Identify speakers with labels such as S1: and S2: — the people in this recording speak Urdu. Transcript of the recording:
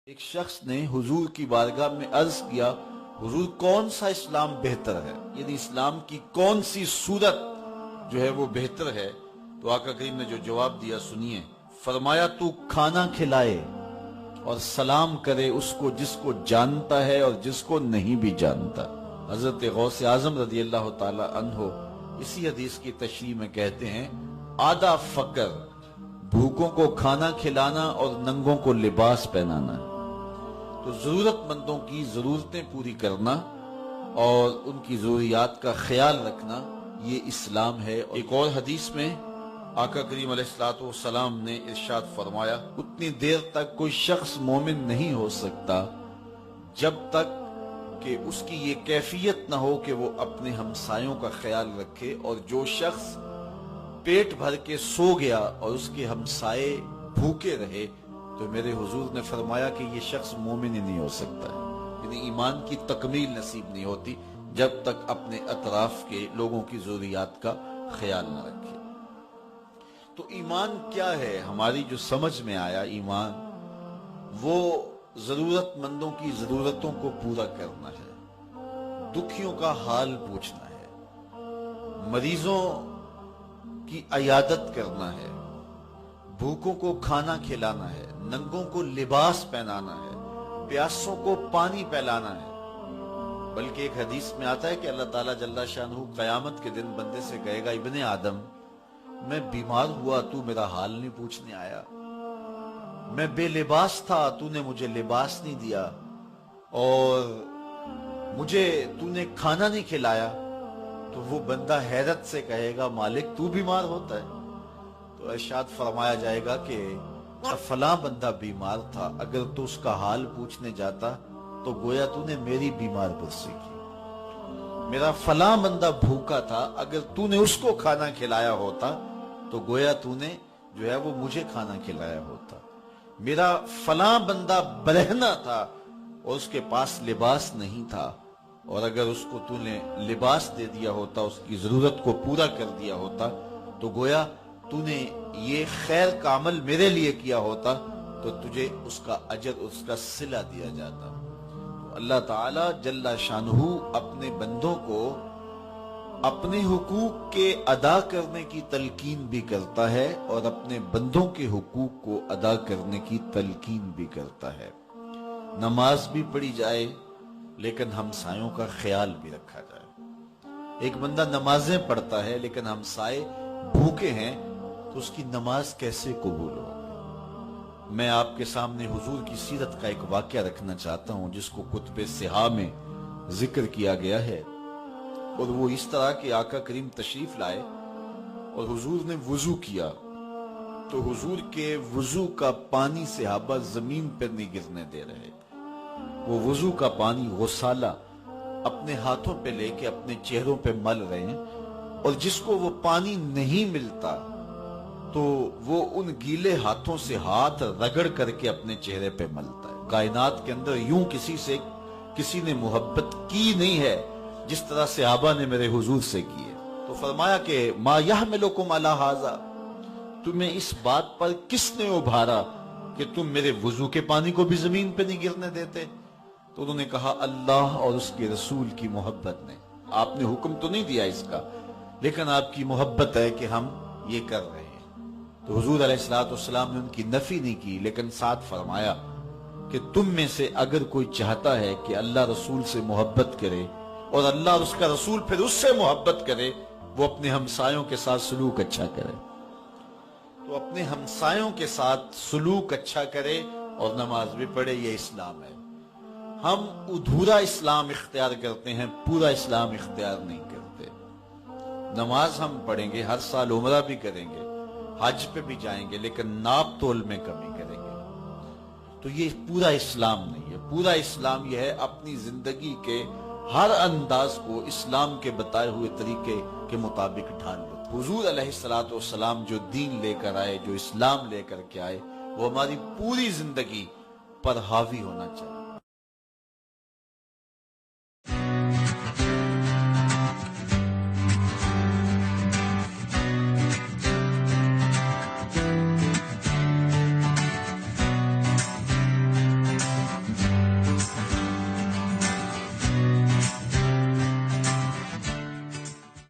S1: ایک شخص نے حضور کی بارگاہ میں عرض کیا، حضور کون سا اسلام بہتر ہے، یعنی اسلام کی کون سی صورت جو ہے وہ بہتر ہے؟ تو آقا کریم نے جو جواب دیا سنیے، فرمایا تو کھانا کھلائے اور سلام کرے اس کو جس کو جانتا ہے اور جس کو نہیں بھی جانتا۔ حضرت غوث اعظم رضی اللہ تعالی عنہ اسی حدیث کی تشریح میں کہتے ہیں، آدھا فقر بھوکوں کو کھانا کھلانا اور ننگوں کو لباس پہنانا ہے۔ تو ضرورت مندوں کی ضرورتیں پوری کرنا اور ان کی ضروریات کا خیال رکھنا یہ اسلام ہے۔ ایک اور حدیث میں آقا کریم علیہ السلام نے ارشاد فرمایا، اتنی دیر تک کوئی شخص مومن نہیں ہو سکتا جب تک کہ اس کی یہ کیفیت نہ ہو کہ وہ اپنے ہمسایوں کا خیال رکھے، اور جو شخص پیٹ بھر کے سو گیا اور اس کے ہمسائے بھوکے رہے تو میرے حضور نے فرمایا کہ یہ شخص مومن ہی نہیں ہو سکتا ہے، یعنی ایمان کی تکمیل نصیب نہیں ہوتی جب تک اپنے اطراف کے لوگوں کی ضروریات کا خیال نہ رکھے۔ تو ایمان کیا ہے؟ ہماری جو سمجھ میں آیا، ایمان وہ ضرورت مندوں کی ضرورتوں کو پورا کرنا ہے، دکھیوں کا حال پوچھنا ہے، مریضوں کی عیادت کرنا ہے، بھوکوں کو کھانا کھلانا ہے، ننگوں کو لباس پہنانا ہے، پیاسوں کو پانی پلانا ہے۔ بلکہ ایک حدیث میں آتا ہے کہ اللہ تعالیٰ جل شانہ قیامت کے دن بندے سے کہے گا، ابن آدم میں بیمار ہوا تو میرا حال نہیں پوچھنے آیا، میں بے لباس تھا تو نے مجھے لباس نہیں دیا، اور مجھے تو نے کھانا نہیں کھلایا۔ تو وہ بندہ حیرت سے کہے گا، مالک تو بیمار ہوتا ہے؟ تو ارشاد فرمایا جائے گا کہ فلاں بندہ بیمار تھا، اگر تو اس کا حال پوچھنے جاتا تو گویا تو نے میری بیمار پرسی کی۔ میرا فلاں بندہ بھوکا تھا، اگر تو نے اس کو کھانا کھلایا ہوتا تو گویا تو نے جو ہے وہ مجھے کھانا کھلایا ہوتا۔ میرا فلاں بندہ برہنہ تھا اور اس کے پاس لباس نہیں تھا، اور اگر اس کو تو نے لباس دے دیا ہوتا، اس کی ضرورت کو پورا کر دیا ہوتا تو گویا تو نے یہ خیر کا عمل میرے لیے کیا ہوتا تو تجھے اس کا اجر، اس کا صلہ دیا جاتا۔ تو اللہ تعالی جل شانہ اپنے بندوں کو اپنے حقوق کے ادا کرنے کی تلقین بھی کرتا ہے اور اپنے بندوں کے حقوق کو ادا کرنے کی تلقین بھی کرتا ہے۔ نماز بھی پڑھی جائے لیکن ہمسایوں کا خیال بھی رکھا جائے۔ ایک بندہ نمازیں پڑھتا ہے لیکن ہمسائے بھوکے ہیں تو اس کی نماز کیسے قبول ہو؟ میں آپ کے سامنے حضور کی سیرت کا ایک واقعہ رکھنا چاہتا ہوں جس کو کتب صحاح میں ذکر کیا گیا ہے، اور وہ اس طرح کہ آقا کریم تشریف لائے اور حضور نے وضو کیا تو حضور کے وضو کا پانی صحابہ زمین پر نہیں گرنے دے رہے۔ وہ وضو کا پانی غسالہ اپنے ہاتھوں پہ لے کے اپنے چہروں پہ مل رہے ہیں، اور جس کو وہ پانی نہیں ملتا تو وہ ان گیلے ہاتھوں سے ہاتھ رگڑ کر کے اپنے چہرے پہ ملتا ہے۔ کائنات کے اندر یوں کسی نے محبت کی نہیں ہے جس طرح صحابہ نے میرے حضور سے کی ہے۔ تو فرمایا کہ ما یحملکم علی ھذا، تمہیں اس بات پر کس نے ابھارا کہ تم میرے وضو کے پانی کو بھی زمین پہ نہیں گرنے دیتے؟ تو انہوں نے کہا، اللہ اور اس کے رسول کی محبت نے۔ آپ نے حکم تو نہیں دیا اس کا، لیکن آپ کی محبت ہے کہ ہم یہ کر رہے ہیں۔ تو حضور علیہ السلام نے ان کی نفی نہیں کی، لیکن ساتھ فرمایا کہ تم میں سے اگر کوئی چاہتا ہے کہ اللہ رسول سے محبت کرے اور اللہ اور اس کا رسول پھر اس سے محبت کرے، وہ اپنے ہمسایوں کے ساتھ سلوک اچھا کرے۔ تو اپنے ہمسایوں کے ساتھ سلوک اچھا کرے اور نماز بھی پڑھے، یہ اسلام ہے۔ ہم ادھورا اسلام اختیار کرتے ہیں، پورا اسلام اختیار نہیں کرتے۔ نماز ہم پڑھیں گے، ہر سال عمرہ بھی کریں گے، حج پہ بھی جائیں گے، لیکن ناپ تول میں کمی کریں گے۔ تو یہ پورا اسلام نہیں ہے۔ پورا اسلام یہ ہے اپنی زندگی کے ہر انداز کو اسلام کے بتائے ہوئے طریقے کے مطابق ڈھال لو۔ حضور علیہ السلام جو دین لے کر آئے، جو اسلام لے کر کے آئے، وہ ہماری پوری زندگی پر حاوی ہونا چاہیے۔